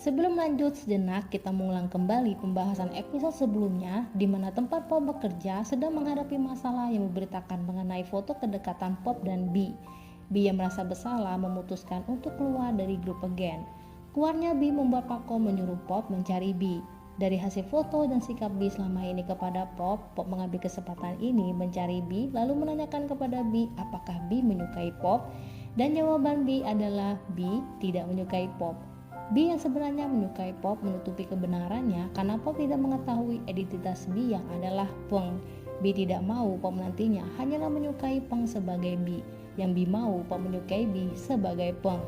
Sebelum lanjut sejenak, kita mengulang kembali pembahasan episode sebelumnya di mana tempat Pop bekerja sedang menghadapi masalah yang memberitakan mengenai foto kedekatan Pop dan B. B yang merasa bersalah memutuskan untuk keluar dari grup again. Keluarnya B membuat Pakko menyuruh Pop mencari B. Dari hasil foto dan sikap B selama ini kepada Pop, Pop mengambil kesempatan ini mencari B lalu menanyakan kepada B apakah B menyukai Pop, dan jawaban B adalah B tidak menyukai Pop. B yang sebenarnya menyukai Pop menutupi kebenarannya karena Pop tidak mengetahui identitas B yang adalah Peng. B tidak mau Pop nantinya hanyalah menyukai Peng sebagai B, yang B mau Pop menyukai B sebagai Peng.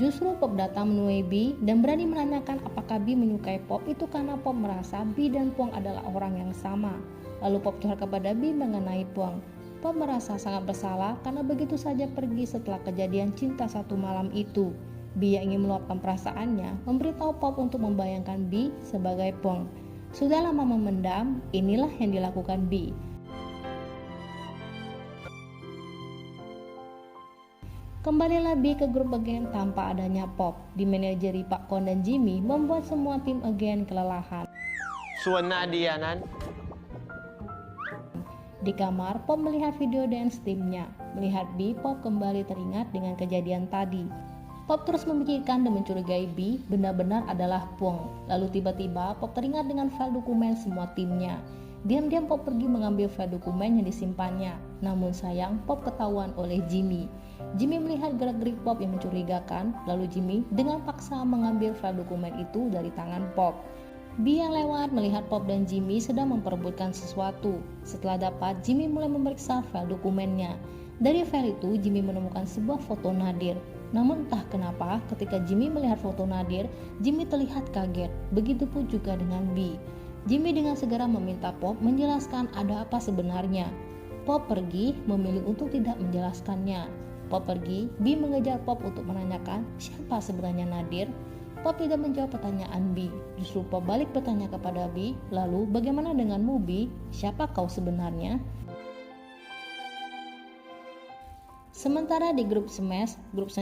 Justru Pop datang menemui B dan berani menanyakan apakah B menyukai Pop itu karena Pop merasa B dan Peng adalah orang yang sama. Lalu Pop curhat kepada B mengenai Peng. Pop merasa sangat bersalah karena begitu saja pergi setelah kejadian cinta satu malam itu. B yang ingin meluapkan perasaannya memberitahu Pop untuk membayangkan B sebagai Peng. Sudah lama memendam, inilah yang dilakukan B. Kembalilah B ke grup again tanpa adanya Pop. Dimanajeri Pak Kon dan Jimmy membuat semua tim again kelelahan. ส่วนนาเดียนั้น Di kamar, Pop melihat video dance timnya. Melihat B, Pop kembali teringat dengan kejadian tadi. Pop terus memikirkan dan mencurigai B benar-benar adalah Peng. Lalu tiba-tiba Pop teringat dengan file dokumen semua timnya. Diam-diam Pop pergi mengambil file dokumen yang disimpannya. Namun sayang, Pop ketahuan oleh Jimmy. Jimmy melihat gerak-gerik Pop yang mencurigakan, lalu Jimmy dengan paksa mengambil file dokumen itu dari tangan Pop. B yang lewat melihat Pop dan Jimmy sedang memperebutkan sesuatu. Setelah dapat, Jimmy mulai memeriksa file dokumennya. Dari file itu, Jimmy menemukan sebuah foto Nadir. Namun entah kenapa, ketika Jimmy melihat foto Nadir, Jimmy terlihat kaget. Begitupun juga dengan B. Jimmy dengan segera meminta Pop menjelaskan ada apa sebenarnya. Pop pergi, memilih untuk tidak menjelaskannya. Pop pergi, B mengejar Pop untuk menanyakan siapa sebenarnya Nadir. Pop tidak menjawab pertanyaan B. Justru Pop balik bertanya kepada B, lalu bagaimana denganmu B? Siapa kau sebenarnya? Sementara di grup Smash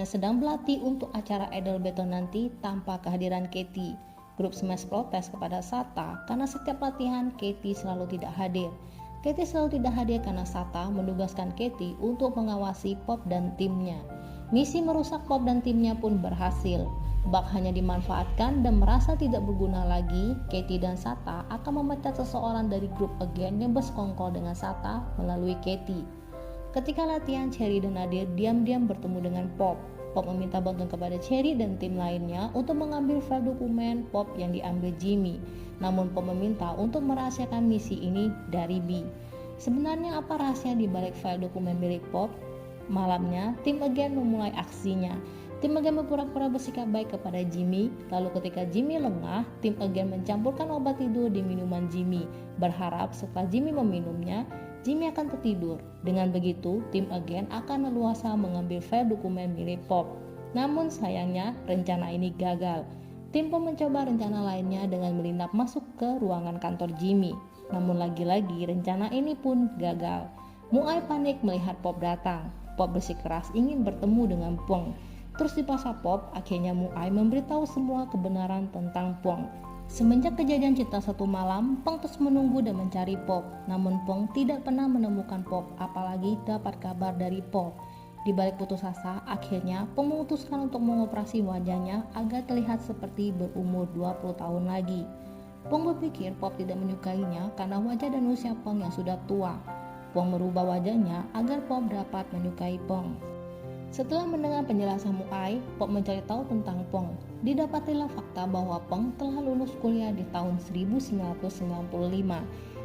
sedang berlatih untuk acara Idol Battle nanti tanpa kehadiran Katie. Grup Smash protes kepada Sata karena setiap latihan Katie selalu tidak hadir. Katie selalu tidak hadir karena Sata menugaskan Katie untuk mengawasi Pop dan timnya. Misi merusak Pop dan timnya pun berhasil. Bug hanya dimanfaatkan dan merasa tidak berguna lagi, Katie dan Sata akan memecat seseorang dari grup again yang bersekongkol dengan Sata melalui Katie. Ketika latihan, Cherry dan Nadir diam-diam bertemu dengan Pop. Pop meminta bantuan kepada Cherry dan tim lainnya untuk mengambil file dokumen Pop yang diambil Jimmy. Namun Pop meminta untuk merahasiakan misi ini dari B. Sebenarnya apa rahasia di balik file dokumen milik Pop? Malamnya, tim again memulai aksinya. Tim again berpura-pura bersikap baik kepada Jimmy. Lalu ketika Jimmy lengah, tim again mencampurkan obat tidur di minuman Jimmy. Berharap setelah Jimmy meminumnya, Jimmy akan tertidur. Dengan begitu, tim again akan leluasa mengambil file dokumen milik Pop. Namun sayangnya, rencana ini gagal. Tim Pop mencoba rencana lainnya dengan menginap masuk ke ruangan kantor Jimmy. Namun lagi-lagi rencana ini pun gagal. Muai panik melihat Pop datang. Pop bersikeras ingin bertemu dengan Peng. Terus dipaksa Pop, akhirnya Muai memberitahu semua kebenaran tentang Peng. Semenjak kejadian cinta satu malam, Peng terus menunggu dan mencari Pop. Namun Peng tidak pernah menemukan Pop, apalagi dapat kabar dari Pop. Di balik putus asa, akhirnya Peng memutuskan untuk mengoperasi wajahnya agar terlihat seperti berumur 20 tahun lagi. Peng berpikir Pop tidak menyukainya karena wajah dan usia Peng yang sudah tua. Peng merubah wajahnya agar Pop dapat menyukai Peng. Setelah mendengar penjelasan Muai, Pop mencari tahu tentang Peng. Didapatilah fakta bahwa Peng telah lulus kuliah di tahun 1995.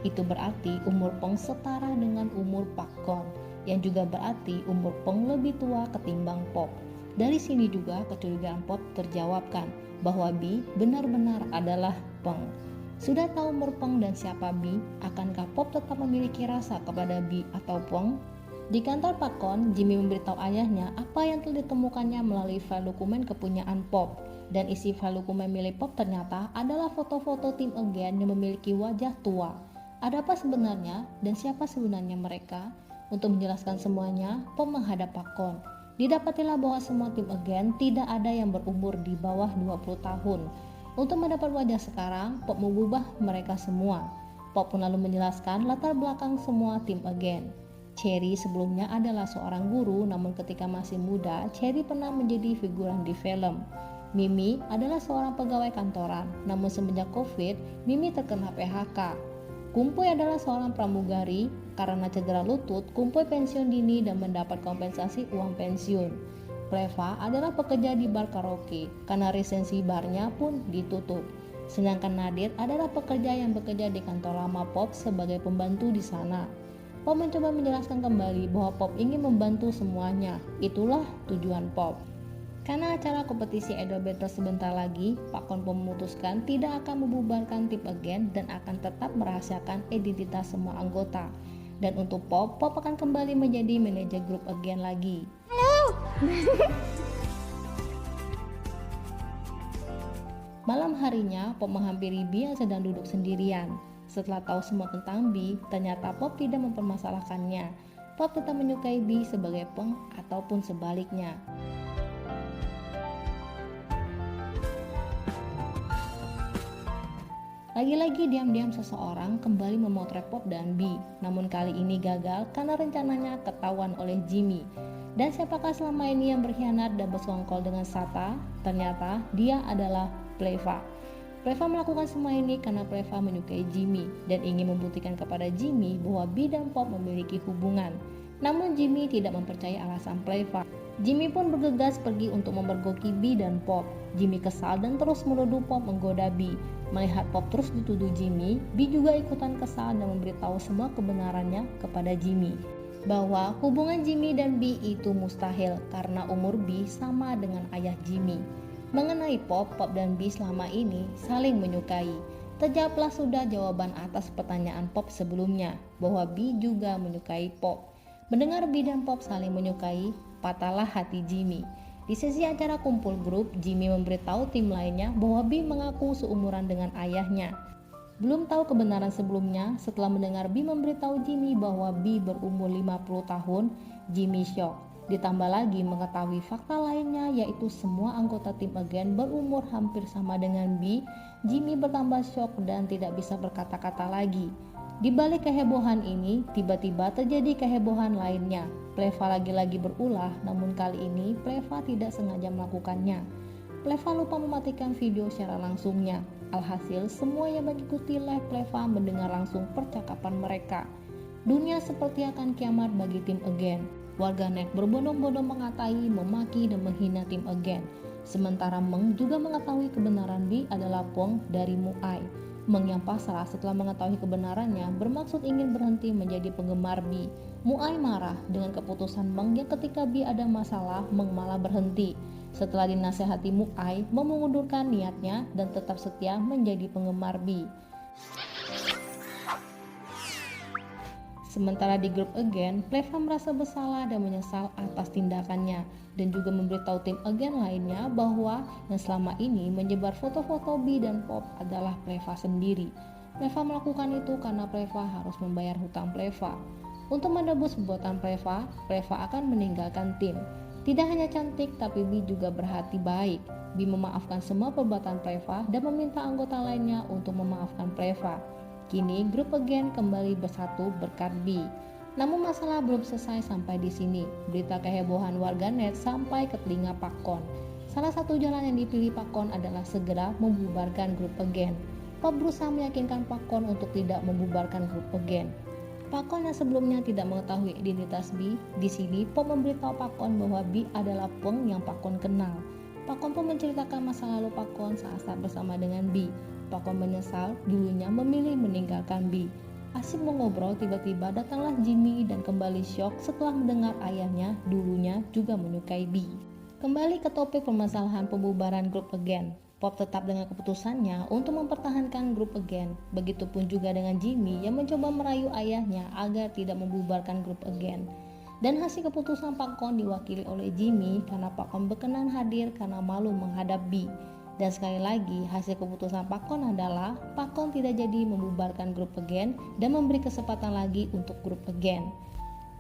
Itu berarti umur Peng setara dengan umur Pak Kon, yang juga berarti umur Peng lebih tua ketimbang Pop. Dari sini juga kecurigaan Pop terjawabkan bahwa B benar-benar adalah Peng. Sudah tahu umur Peng dan siapa B, akankah Pop tetap memiliki rasa kepada B atau Peng? Di kantor Pak Kon, Jimmy memberitahu ayahnya apa yang telah ditemukannya melalui file dokumen kepunyaan Pop. Dan isi file dokumen milik Pop ternyata adalah foto-foto tim again yang memiliki wajah tua. Ada apa sebenarnya dan siapa sebenarnya mereka? Untuk menjelaskan semuanya, Pop menghadap Pak Kon. Didapatilah bahwa semua tim Again tidak ada yang berumur di bawah 20 tahun. Untuk mendapat wajah sekarang, Pop mengubah mereka semua. Pop pun lalu menjelaskan latar belakang semua tim Again. Cherry sebelumnya adalah seorang guru, namun ketika masih muda, Cherry pernah menjadi figuran di film. Mimi adalah seorang pegawai kantoran, namun semenjak COVID, Mimi terkena PHK. Kumpuy adalah seorang pramugari, karena cedera lutut, Kumpuy pensiun dini dan mendapat kompensasi uang pensiun. Pleva adalah pekerja di bar karaoke, karena lisensi barnya pun ditutup. Sedangkan Nadir adalah pekerja yang bekerja di kantor lama Pop sebagai pembantu di sana. Pop mencoba menjelaskan kembali bahwa Pop ingin membantu semuanya. Itulah tujuan Pop. Karena acara kompetisi idol battle sebentar lagi, Pak Kon Pop memutuskan tidak akan membubarkan tim Again dan akan tetap merahasiakan identitas semua anggota. Dan untuk Pop, Pop akan kembali menjadi manajer grup Again lagi. Halo! Malam harinya, Pop menghampiri Bi yang sedang duduk sendirian. Setelah tahu semua tentang Bi, ternyata Pop tidak mempermasalahkannya. Pop tetap menyukai Bi sebagai Peng ataupun sebaliknya. Lagi-lagi diam-diam seseorang kembali memotret Pop dan Bi, namun kali ini gagal karena rencananya ketahuan oleh Jimmy. Dan siapakah selama ini yang berkhianat dan bersekongkol dengan Sata? Ternyata dia adalah Pleva. Pleva melakukan semua ini karena Pleva menyukai Jimmy dan ingin membuktikan kepada Jimmy bahwa Bi dan Pop memiliki hubungan. Namun Jimmy tidak mempercayai alasan Pleva. Jimmy pun bergegas pergi untuk memergoki Bi dan Pop. Jimmy kesal dan terus menuduh Pop menggoda Bi. Melihat Pop terus dituduh Jimmy, Bi juga ikutan kesal dan memberitahu semua kebenarannya kepada Jimmy. Bahwa hubungan Jimmy dan Bi itu mustahil karena umur Bi sama dengan ayah Jimmy. Mengenai Pop, Pop dan Bi selama ini saling menyukai. Terjawablah sudah jawaban atas pertanyaan Pop sebelumnya, bahwa Bi juga menyukai Pop. Mendengar Bi dan Pop saling menyukai, patahlah hati Jimmy. Di sesi acara kumpul grup, Jimmy memberitahu tim lainnya bahwa Bi mengaku seumuran dengan ayahnya. Belum tahu kebenaran sebelumnya, setelah mendengar Bi memberitahu Jimmy bahwa Bi berumur 50 tahun, Jimmy shock. Ditambah lagi mengetahui fakta lainnya, yaitu semua anggota tim Again berumur hampir sama dengan Bi. Jimmy bertambah shock dan tidak bisa berkata-kata lagi. Di balik kehebohan ini, tiba-tiba terjadi kehebohan lainnya. Pleva lagi-lagi berulah, namun kali ini Pleva tidak sengaja melakukannya. Pleva lupa mematikan video secara langsungnya. Alhasil, semua yang mengikuti live Pleva mendengar langsung percakapan mereka. Dunia seperti akan kiamat bagi tim Again. Warganet berbondong-bondong mengatai, memaki, dan menghina tim Again. Sementara Meng juga mengetahui kebenaran Bi adalah Pong dari Muay. Meng yang pasrah setelah mengetahui kebenarannya bermaksud ingin berhenti menjadi penggemar Bi. Muay marah dengan keputusan Meng yang ketika Bi ada masalah, Meng malah berhenti. Setelah dinasehati Muay, Meng mengundurkan niatnya dan tetap setia menjadi penggemar Bi. Sementara di grup Again, Pleva merasa bersalah dan menyesal atas tindakannya dan juga memberitahu tim Again lainnya bahwa yang selama ini menyebar foto-foto Bi dan Pop adalah Pleva sendiri. Pleva melakukan itu karena Pleva harus membayar hutang Pleva. Untuk menebus perbuatan Pleva, Pleva akan meninggalkan tim. Tidak hanya cantik, tapi Bi juga berhati baik. Bi memaafkan semua perbuatan Pleva dan meminta anggota lainnya untuk memaafkan Pleva. Kini grup Again kembali bersatu berkat Bi. Namun masalah belum selesai sampai di sini. Berita kehebohan warganet sampai ke telinga Pak Kon. Salah satu jalan yang dipilih Pak Kon adalah segera membubarkan grup Again. Pop berusaha meyakinkan Pak Kon untuk tidak membubarkan grup Again. Pak Kon yang sebelumnya tidak mengetahui identitas Bi, di sini Pop memberitahu Pak Kon bahwa Bi adalah Peng yang Pak Kon kenal. Pak Kon pun menceritakan masa lalu Pak Kon saat bersama dengan Bi. Pak Kon menyesal dulunya memilih meninggalkan Bi. Asik mengobrol, tiba-tiba datanglah Jimmy dan kembali syok setelah mendengar ayahnya dulunya juga menyukai Bi. Kembali ke topik permasalahan pembubaran grup Again. Pop tetap dengan keputusannya untuk mempertahankan grup Again. Begitupun juga dengan Jimmy yang mencoba merayu ayahnya agar tidak membubarkan grup Again. Dan hasil keputusan Pak Kon diwakili oleh Jimmy karena Pak Kon berkenan hadir karena malu menghadap Bi. Dan sekali lagi, hasil keputusan Pak Kon adalah Pak Kon tidak jadi membubarkan grup Again dan memberi kesempatan lagi untuk grup Again.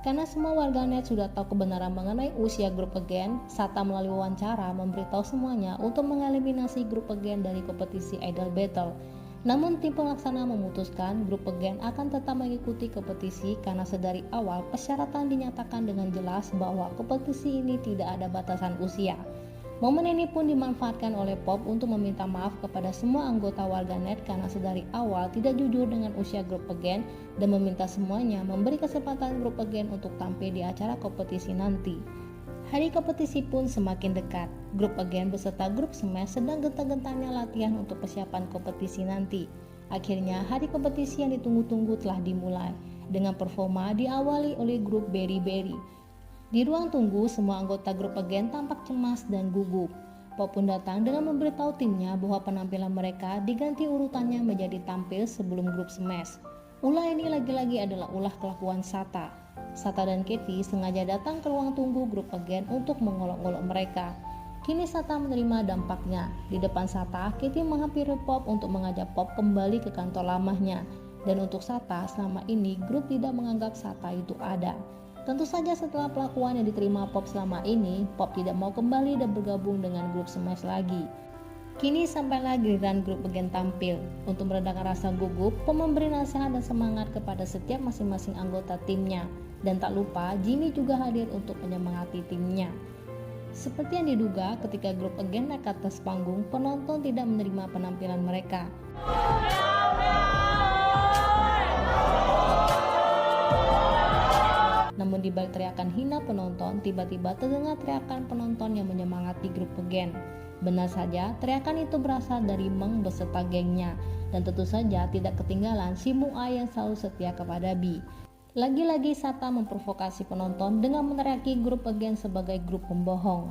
Karena semua warganet sudah tahu kebenaran mengenai usia grup Again, Sata melalui wawancara memberitahu semuanya untuk mengeliminasi grup Again dari kompetisi Idol Battle. Namun tim pelaksana memutuskan grup Again akan tetap mengikuti kompetisi karena sedari awal persyaratan dinyatakan dengan jelas bahwa kompetisi ini tidak ada batasan usia. Momen ini pun dimanfaatkan oleh Pop untuk meminta maaf kepada semua anggota warganet karena sedari awal tidak jujur dengan usia grup Again dan meminta semuanya memberi kesempatan grup Again untuk tampil di acara kompetisi nanti. Hari kompetisi pun semakin dekat. Grup Again beserta grup Smash sedang gentar-gentarnya latihan untuk persiapan kompetisi nanti. Akhirnya hari kompetisi yang ditunggu-tunggu telah dimulai dengan performa diawali oleh grup Berry Berry. Di ruang tunggu, semua anggota grup Again tampak cemas dan gugup. Pop pun datang dengan memberitahu timnya bahwa penampilan mereka diganti urutannya menjadi tampil sebelum grup Smash. Ulah ini lagi-lagi adalah ulah kelakuan Sata. Sata dan Katie sengaja datang ke ruang tunggu grup Again untuk mengolok-olok mereka. Kini Sata menerima dampaknya. Di depan Sata, Katie menghampiri Pop untuk mengajak Pop kembali ke kantor lamanya. Dan untuk Sata, selama ini grup tidak menganggap Sata itu ada. Tentu saja setelah pelakuan yang diterima Pop selama ini, Pop tidak mau kembali dan bergabung dengan grup Smash lagi. Kini sampailah giliran grup Again tampil. Untuk meredakan rasa gugup, Pop memberi nasihat dan semangat kepada setiap masing-masing anggota timnya. Dan tak lupa, Jimmy juga hadir untuk menyemangati timnya. Seperti yang diduga, ketika grup Again naik ke atas panggung, penonton tidak menerima penampilan mereka. Namun di balik teriakan hina penonton, tiba-tiba terdengar teriakan penonton yang menyemangati grup Again. Benar saja, teriakan itu berasal dari Meng beserta gengnya, dan tentu saja tidak ketinggalan si Mua yang selalu setia kepada Bi. Lagi-lagi Sata memprovokasi penonton dengan meneriaki grup Again sebagai grup pembohong.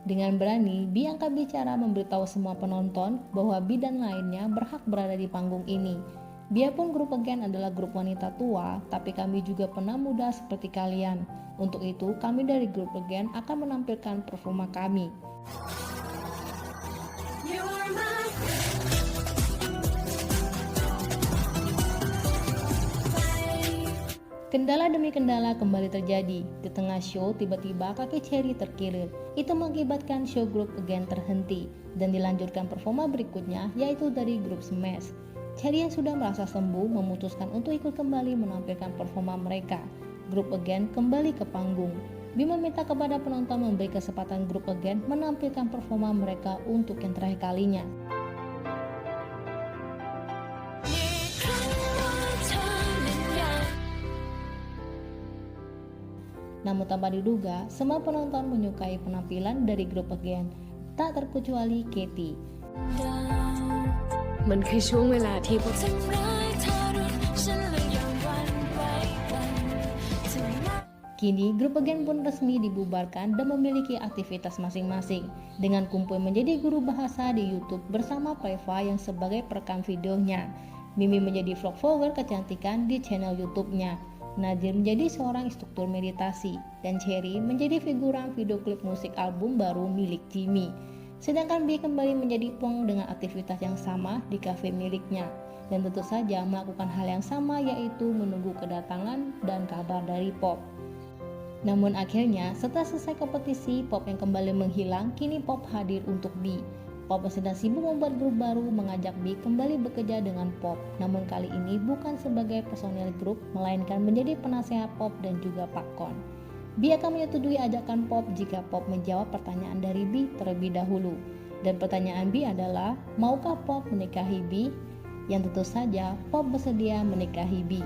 Dengan berani, Bi angkat bicara memberitahu semua penonton bahwa Bi dan lainnya berhak berada di panggung ini. Biarpun grup Again adalah grup wanita tua, tapi kami juga pernah muda seperti kalian. Untuk itu, kami dari grup Again akan menampilkan performa kami. Kendala demi kendala kembali terjadi. Di tengah show, tiba-tiba kaki Cherry terkilir. Itu mengakibatkan show grup Again terhenti dan dilanjutkan performa berikutnya, yaitu dari grup Smash. Cherry yang sudah merasa sembuh memutuskan untuk ikut kembali menampilkan performa mereka. Grup Again kembali ke panggung. Bi meminta kepada penonton memberi kesempatan grup Again menampilkan performa mereka untuk yang terakhir kalinya. Namun tanpa diduga, semua penonton menyukai penampilan dari grup Again, tak terkecuali Katie. Kini grup Again pun resmi dibubarkan dan memiliki aktivitas masing-masing dengan kumpul menjadi guru bahasa di YouTube bersama Preva yang sebagai perekam videonya. Mimi menjadi vlogger kecantikan di channel YouTube-nya. Nadir menjadi seorang instruktur meditasi, dan Cherry menjadi figuran video klip musik album baru milik Jimmy. Sedangkan Bi kembali menjadi Pong dengan aktivitas yang sama di kafe miliknya, dan tentu saja melakukan hal yang sama, yaitu menunggu kedatangan dan kabar dari Pop. Namun akhirnya setelah selesai kompetisi, Pop yang kembali menghilang, kini Pop hadir untuk Bi. Pop yang sedang sibuk membuat grup baru mengajak Bi kembali bekerja dengan Pop, namun kali ini bukan sebagai personel grup, melainkan menjadi penasehat Pop dan juga Pakon. Bi akan menyetujui ajakan Pop jika Pop menjawab pertanyaan dari Bi terlebih dahulu. Dan pertanyaan Bi adalah, maukah Pop menikahi Bi? Yang tentu saja Pop bersedia menikahi Bi.